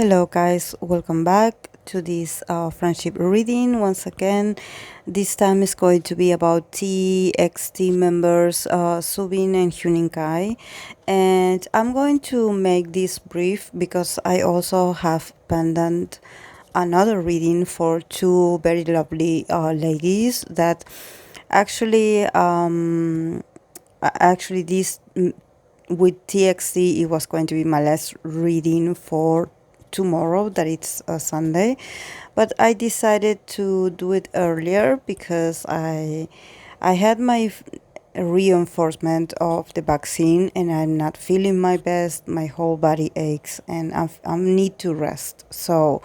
Hello, guys, welcome back to this friendship reading. Once again, this time is going to be about TXT members Soobin and Hueningkai, and I'm going to make this brief because I also have pendant another reading for two very lovely ladies that actually this with TXT, it was going to be my last reading for tomorrow, that it's a Sunday, but I decided to do it earlier because I had my reinforcement of the vaccine and I'm not feeling my best. My whole body aches and I need to rest. So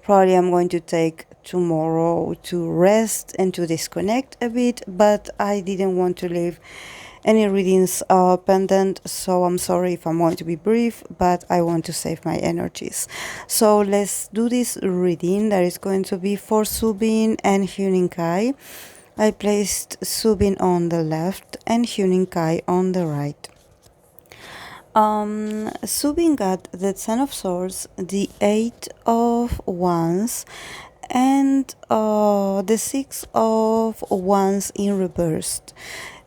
probably I'm going to take tomorrow to rest and to disconnect a bit, but I didn't want to leave any readings pendant, so I'm sorry if I'm going to be brief, but I want to save my energies. So let's do this reading that is going to be for Soobin and Hueningkai. I placed Soobin on the left and Hueningkai on the right. Soobin got the Ten of Swords, the Eight of Wands, and the Six of Wands in reversed.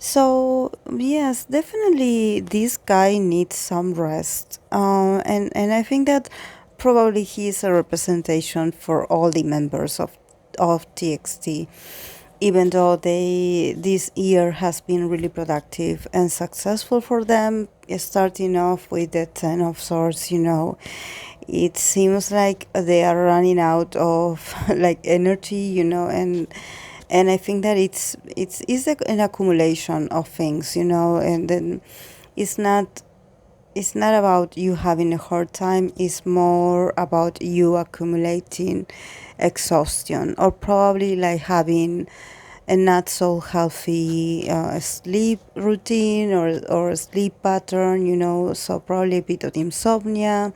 So yes, definitely this guy needs some rest, and I think that probably he is a representation for all the members of TXT, even though this year has been really productive and successful for them. Starting off with the Ten of Swords, it seems like they are running out of like energy, and I think that an accumulation of things, and then it's not it's not about you having a hard time. It's more about you accumulating exhaustion, or probably like having a not so healthy sleep routine or sleep pattern, so probably a bit of insomnia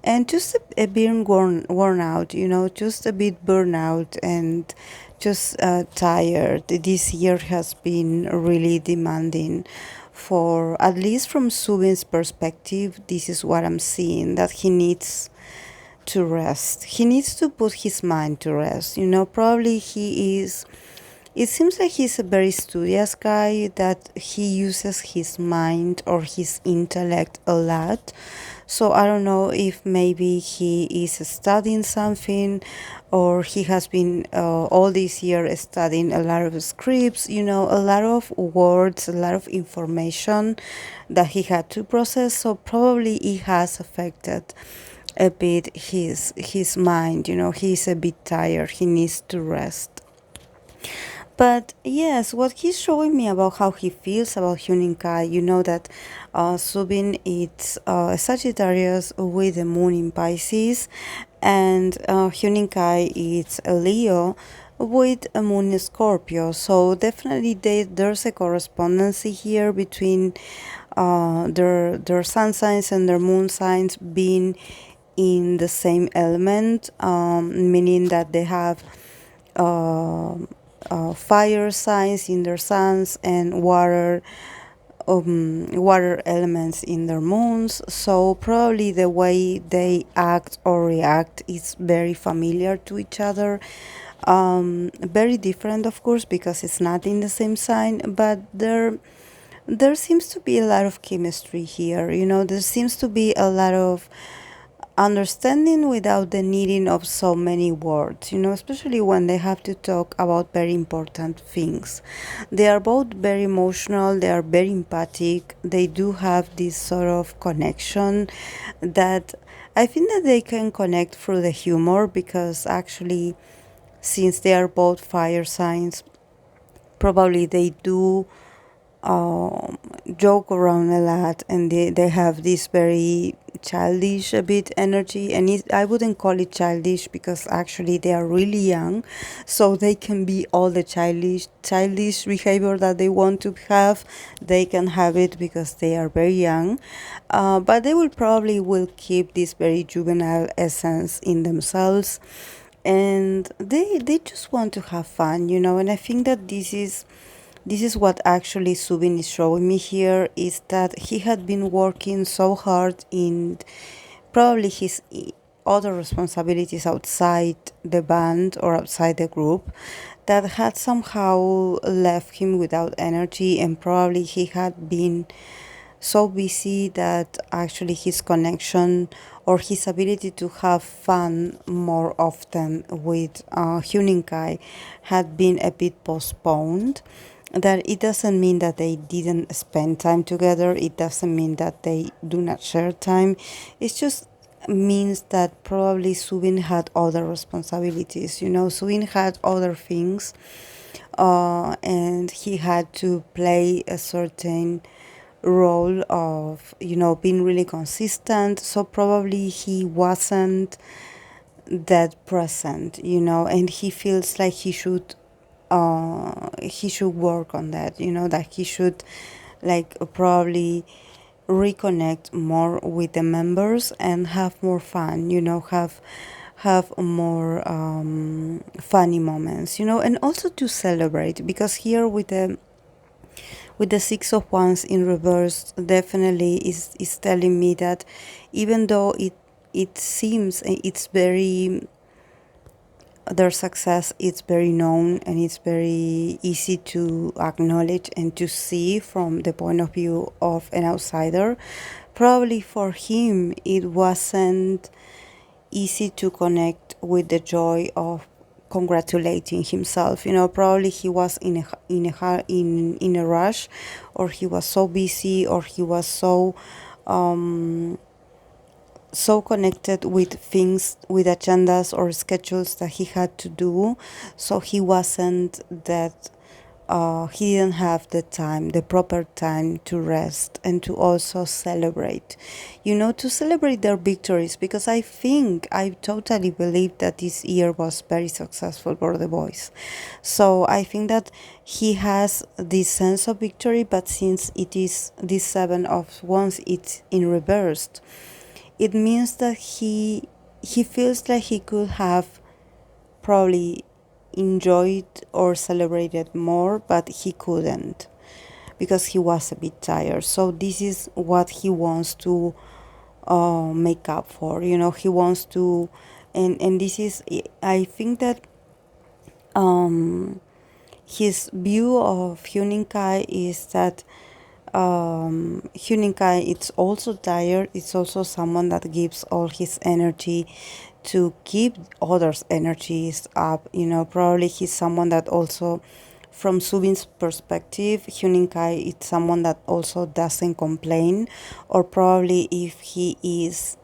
and just a bit worn out, just a bit burnout and just tired. This year has been really demanding for, at least from Subin's perspective. This is what I'm seeing, that he needs to rest. He needs to put his mind to rest. Probably it seems like he's a very studious guy, that he uses his mind or his intellect a lot. So I don't know if maybe he is studying something, or he has been all this year studying a lot of scripts, a lot of words, a lot of information that he had to process. So probably it has affected a bit his mind. He's a bit tired. He needs to rest. But yes, what he's showing me about how he feels about Hueningkai, that Soobin is a Sagittarius with the moon in Pisces, and Hueningkai is a Leo with a moon in Scorpio. So definitely there's a correspondency here between their sun signs and their moon signs being in the same element, meaning that they have uh, fire signs in their suns and water elements in their moons. So probably the way they act or react is very familiar to each other. Very different, of course, because it's not in the same sign, but there seems to be a lot of chemistry here. There seems to be a lot of understanding without the needing of so many words, especially when they have to talk about very important things. They are both very emotional, they are very empathic, they do have this sort of connection that I think that they can connect through the humor, because actually, since they are both fire signs, probably they do joke around a lot, and they have this very childish a bit energy, and I wouldn't call it childish because actually they are really young, so they can be all the childish behavior that they want to have. They can have it because they are very young, but they will keep this very juvenile essence in themselves, and they just want to have fun, and I think that this is what actually Soobin is showing me here, is that he had been working so hard in probably his other responsibilities outside the band or outside the group that had somehow left him without energy, and probably he had been so busy that actually his connection or his ability to have fun more often with Hueningkai had been a bit postponed. That it doesn't mean that they didn't spend time together, it doesn't mean that they do not share time. It just means that probably Soobin had other responsibilities. Soobin had other things, and he had to play a certain role of being really consistent, so probably he wasn't that present, and he feels like he should work on that, that he should like probably reconnect more with the members and have more fun, have more funny moments, and also to celebrate, because here with the Six of Wands in reverse, definitely is telling me that even though it seems it's very, their success is very known and it's very easy to acknowledge and to see from the point of view of an outsider, probably for him it wasn't easy to connect with the joy of congratulating himself. Probably he was in a rush, or he was so busy, or he was so connected with things, with agendas or schedules that he had to do, so he wasn't that he didn't have the proper time to rest and to also celebrate, to celebrate their victories, because I totally believe that this year was very successful for the boys. So I think that he has this sense of victory, but since it is this Seven of Wands, it's in reversed, it means that he feels like he could have probably enjoyed or celebrated more, but he couldn't because he was a bit tired. So this is what he wants to make up for. He wants to, and this is, I think that his view of Hueningkai is that Hueningkai, it's also tired. It's also someone that gives all his energy to keep others' energies up. Probably he's someone that also, from Subin's perspective, Hueningkai is someone that also doesn't complain, or probably if he is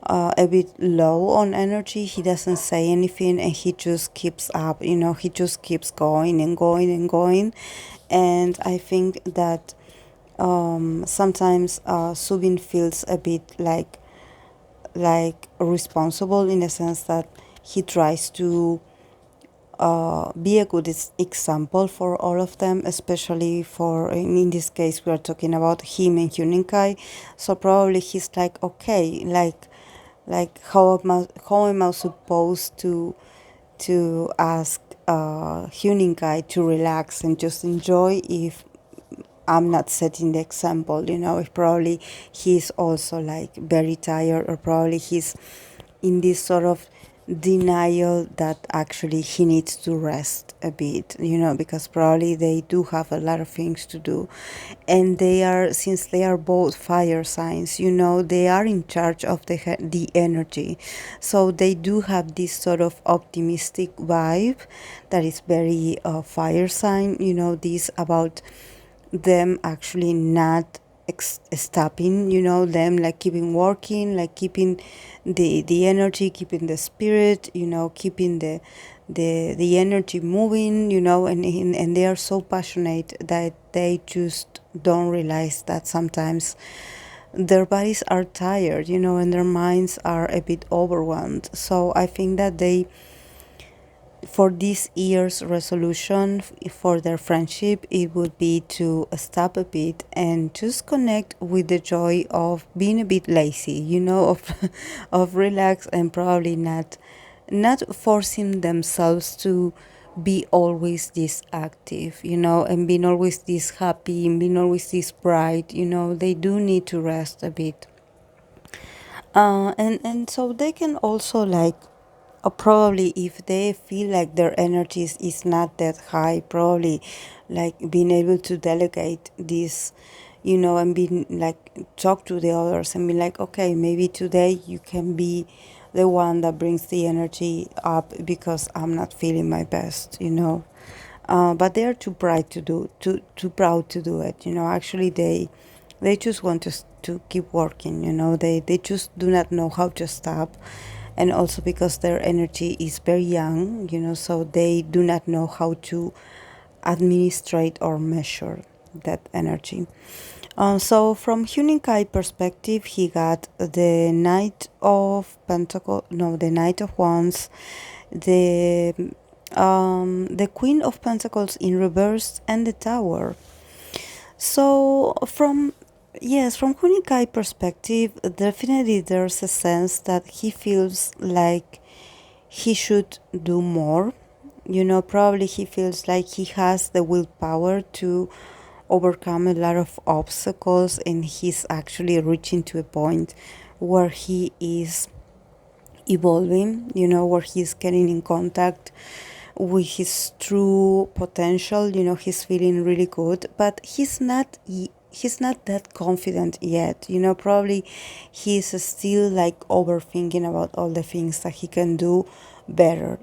a bit low on energy, he doesn't say anything and he just keeps up. He just keeps going and going and going. And I think that sometimes Subin feels a bit like responsible, in the sense that he tries to be a good example for all of them, especially for, in this case we are talking about him and Hueningkai. So probably he's like, okay, like how am I supposed to ask Hueningkai to relax and just enjoy if I'm not setting the example? If probably he's also like very tired, or probably he's in this sort of denial that actually he needs to rest a bit, because probably they do have a lot of things to do. And since they are both fire signs, they are in charge of the energy. So they do have this sort of optimistic vibe that is very fire sign, this about them actually not stopping, them like keeping working, like keeping the energy, keeping the spirit, keeping the energy moving, and they are so passionate that they just don't realize that sometimes their bodies are tired, and their minds are a bit overwhelmed. So I think that for this year's resolution for their friendship, it would be to stop a bit and just connect with the joy of being a bit lazy, of relax, and probably not forcing themselves to be always this active, and being always this happy and being always this bright. They do need to rest a bit. And so they can also like probably if they feel like their energies is not that high, probably like being able to delegate this, and being like talk to the others and be like, okay, maybe today you can be the one that brings the energy up because I'm not feeling my best. But they are too proud to do too proud to do it. Actually, they just want to keep working. They just do not know how to stop, and also because their energy is very young. So they do not know how to administrate or measure that energy. So from Hueningkai perspective, he got the Knight of Pentacle, no, the Knight of Wands, the the Queen of Pentacles in reverse, and the Tower. So from yes, from Hueningkai perspective, definitely there's a sense that he feels like he should do more. Probably he feels like he has the willpower to overcome a lot of obstacles, and he's actually reaching to a point where he is evolving, where he's getting in contact with his true potential. He's feeling really good, but he's not that confident yet. Probably he's still like overthinking about all the things that he can do better.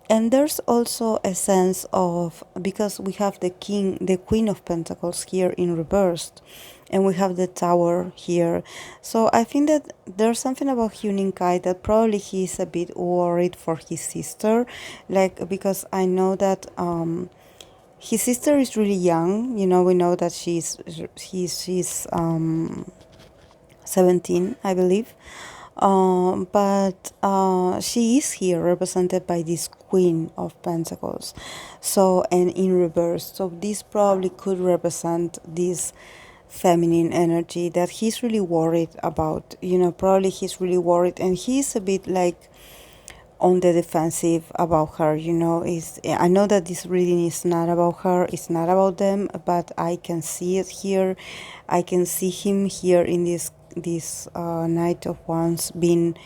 And there's also a sense of, because we have the Queen of Pentacles here in reversed, and we have the Tower here. So I think that there's something about Hueningkai that probably he's a bit worried for his sister, like, because I know that his sister is really young. We know that she's 17, I believe. But she is here represented by this Queen of Pentacles. So, and in reverse. So, this probably could represent this feminine energy that he's really worried about. Probably he's really worried, and he's a bit like on the defensive about her. Is I know that this reading is not about her, it's not about them, but I can see it here. I can see him here in this Knight of Wands being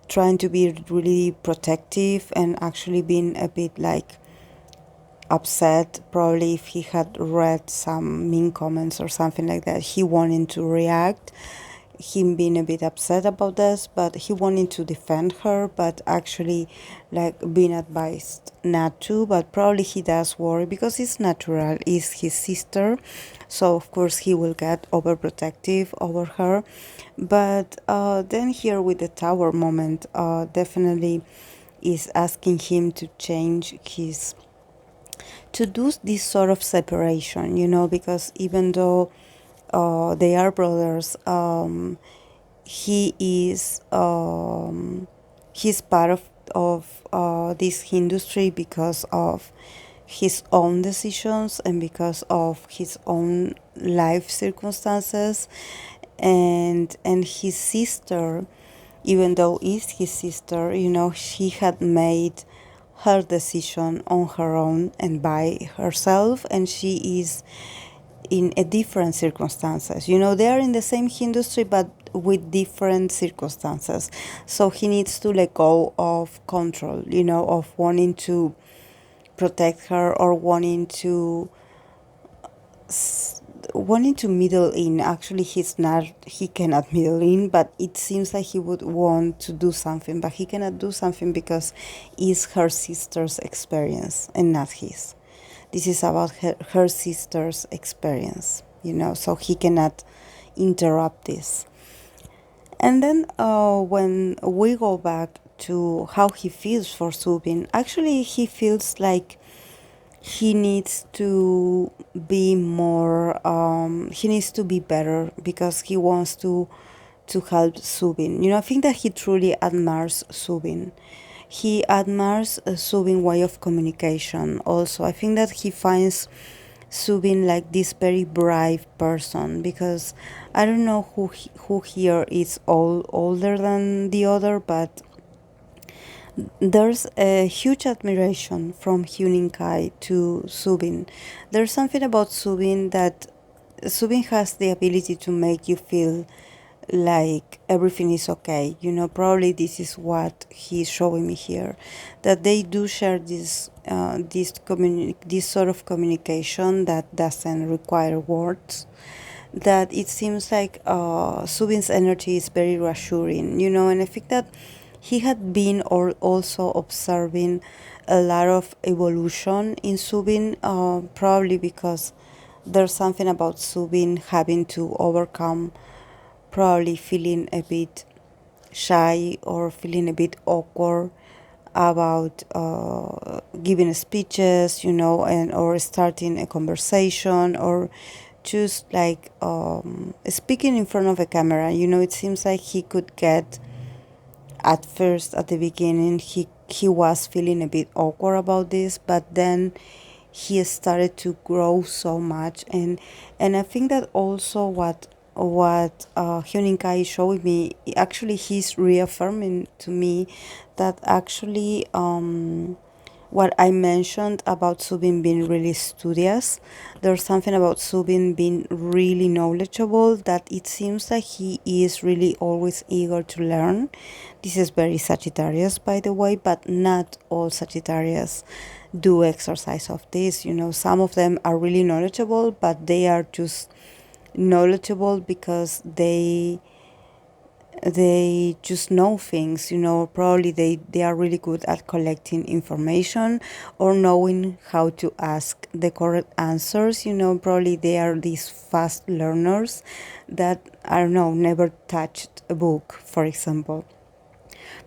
trying to be really protective, and actually being a bit like upset, probably if he had read some mean comments or something like that, he wanted to react, him being a bit upset about this, but he wanted to defend her, but actually like being advised not to. But probably he does worry because it's natural, it's his sister, so of course he will get overprotective over her. But then here with the Tower moment, definitely is asking him to change his, to do this sort of separation, because even though they are brothers, he is he's part of this industry because of his own decisions and because of his own life circumstances, and his sister, even though is his sister, she had made her decision on her own and by herself, and she is in a different circumstances. They are in the same industry but with different circumstances. So he needs to let go of control, of wanting to protect her, or wanting to middle in. Actually, he cannot middle in, but it seems like he would want to do something, but he cannot do something because it's her sister's experience and not his. This is about her sister's experience, so he cannot interrupt this. And then when we go back to how he feels for Soobin, actually he feels like he needs to be more, he needs to be better because he wants to help Soobin. I think that he truly admires Soobin. He admires Soobin way of communication also. I think that he finds Soobin like this very brave person, because I don't know who here is older than the other, but there's a huge admiration from Hueningkai to Soobin. There's something about Soobin that Soobin has the ability to make you feel like everything is okay. Probably this is what he's showing me here, that they do share this sort of communication that doesn't require words. That it seems like Subin's energy is very reassuring, and I think that he had been or also observing a lot of evolution in Subin, probably because there's something about Subin having to overcome, probably feeling a bit shy or feeling a bit awkward about giving speeches, and or starting a conversation or just like speaking in front of a camera. It seems like he could get at first at the beginning he was feeling a bit awkward about this, but then he started to grow so much, and I think that also what Hueningkai is showing me, actually he's reaffirming to me that actually what I mentioned about Subin being really studious, there's something about Subin being really knowledgeable, that it seems like he is really always eager to learn. This is very Sagittarius, by the way, but not all Sagittarius do exercise of this. Some of them are really knowledgeable, but they are just knowledgeable because they just know things. Probably they are really good at collecting information or knowing how to ask the correct answers. Probably they are these fast learners that, I don't know, never touched a book, for example.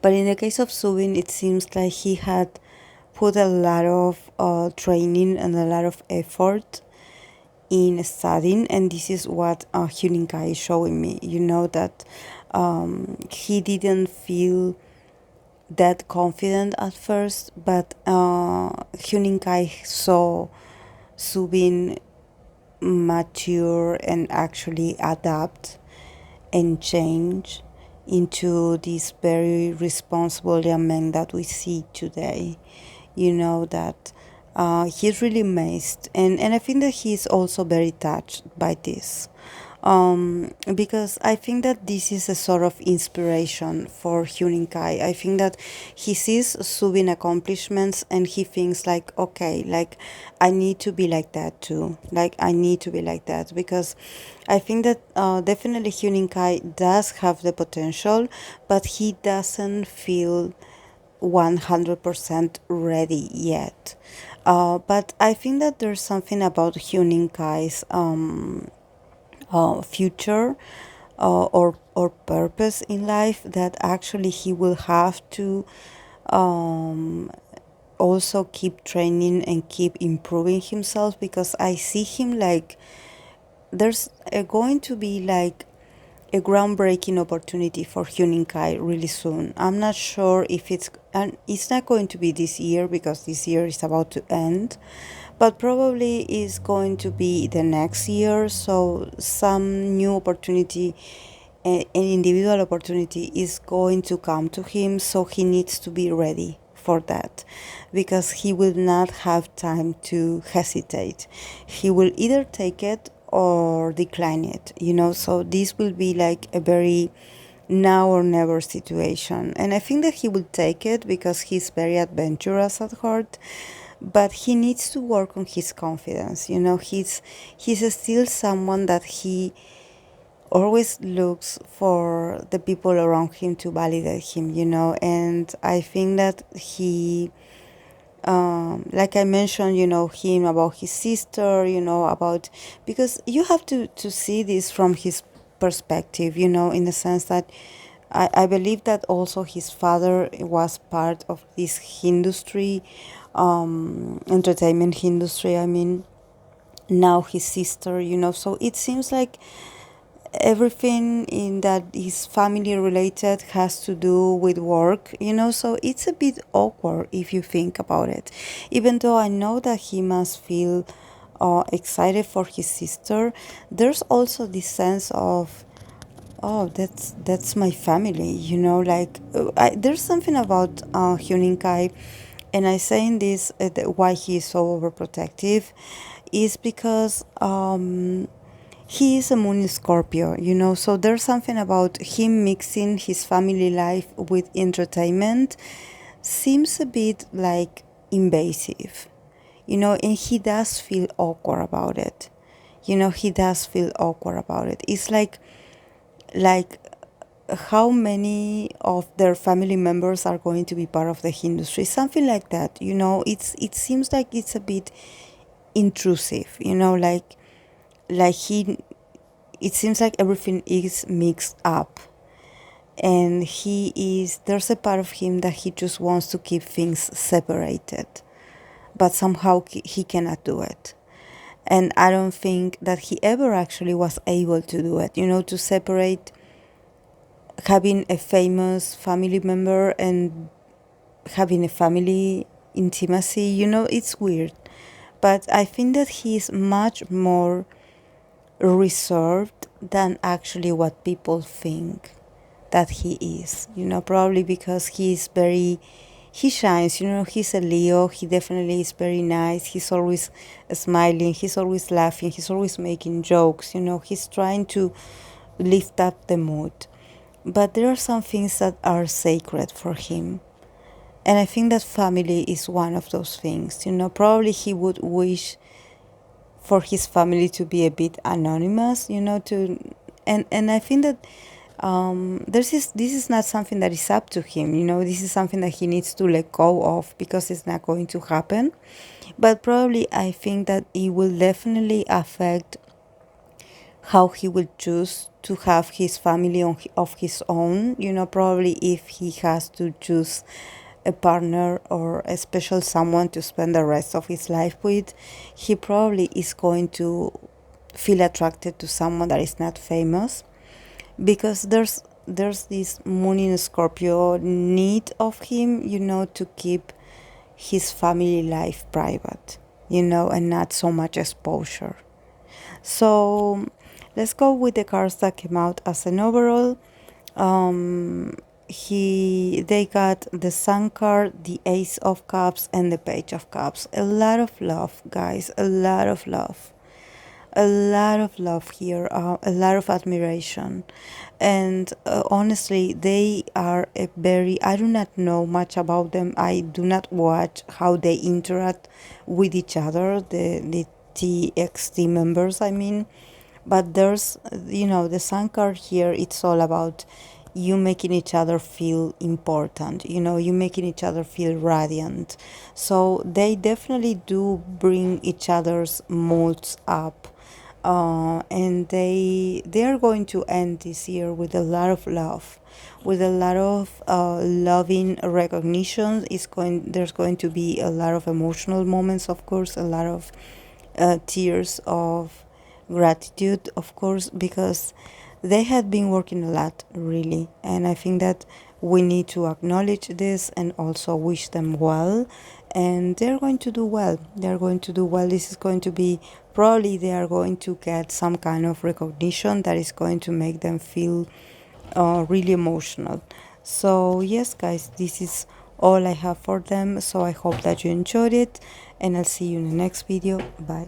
But in the case of Subin, it seems like he had put a lot of training and a lot of effort in studying, and this is what Hueningkai is showing me. That he didn't feel that confident at first, but Hueningkai saw Subin mature and actually adapt and change into this very responsible young man that we see today. That he's really amazed, and I think that he's also very touched by this, because I think that this is a sort of inspiration for Hueningkai. I think that he sees Subin accomplishments and he thinks like, okay, like I need to be like that too. Like I need to be like that, because I think that definitely Hueningkai does have the potential, but he doesn't feel 100% ready yet. But I think that there's something about Hueninkai's future or purpose in life, that actually he will have to um, also keep training and keep improving himself, because I see him like there's going to be like a groundbreaking opportunity for Hueningkai really soon. I'm not sure if and it's not going to be this year because this year is about to end, but probably is going to be the next year. So some new opportunity, an individual opportunity is going to come to him. So he needs to be ready for that, because he will not have time to hesitate. He will either take it or decline it. So this will be like a very now or never situation, and I think that he will take it because he's very adventurous at heart, but he needs to work on his confidence. He's still someone that he always looks for the people around him to validate him. And I think that he like I mentioned, him about his sister, about, because you have to see this from his perspective, in the sense that I believe that also his father was part of this industry, entertainment industry, I mean. Now his sister, so it seems like everything in that is family related has to do with work, so it's a bit awkward if you think about it, even though I know that he must feel excited for his sister. There's also this sense of, oh, that's my family, like there's something about Hueningkai, and I saying this why he is so overprotective is because he is a moon in Scorpio, you know, so there's something about him mixing his family life with entertainment seems a bit like invasive, you know, and he does feel awkward about it. You know, he does feel awkward about it. It's like how many of their family members are going to be part of the industry, something like that, you know. It seems like it's a bit intrusive, you know, like he it seems like everything is mixed up, and there's a part of him that he just wants to keep things separated, but somehow he cannot do it. And I don't think that he ever actually was able to do it, you know, to separate having a famous family member and having a family intimacy, you know. It's weird, but I think that he's much more reserved than actually what people think that he is, you know, probably because he shines, you know. He's a Leo. He definitely is very nice. He's always smiling, he's always laughing, he's always making jokes, you know. He's trying to lift up the mood, but there are some things that are sacred for him, and I think that family is one of those things, you know. Probably he would wish for his family to be a bit anonymous, you know, to and I think that this is not something that is up to him, you know. This is something that he needs to let go of because it's not going to happen. But probably I think that it will definitely affect how he will choose to have his family of his own, you know. Probably if he has to choose a partner or a special someone to spend the rest of his life with, he probably is going to feel attracted to someone that is not famous, because there's this moon in Scorpio need of him, you know, to keep his family life private, you know, and not so much exposure. So let's go with the cards that came out as an overall. They got the Sun card, the Ace of Cups, and the Page of Cups. A lot of love, guys. A lot of love. A lot of love here. A lot of admiration. And honestly, they are a very. I do not know much about them. I do not watch how they interact with each other. The TXT members, I mean. But there's, you know, the Sun card here, it's all about you making each other feel important, you know, you making each other feel radiant. So they definitely do bring each other's moods up. And they are going to end this year with a lot of love, with a lot of loving recognition. There's going to be a lot of emotional moments, of course, a lot of tears of gratitude, of course, because they had been working a lot, really. And I think that we need to acknowledge this and also wish them well. And they're going to do well. They're going to do well. This is going to be probably they are going to get some kind of recognition that is going to make them feel really emotional. So, yes, guys, this is all I have for them. So, I hope that you enjoyed it, and I'll see you in the next video. Bye.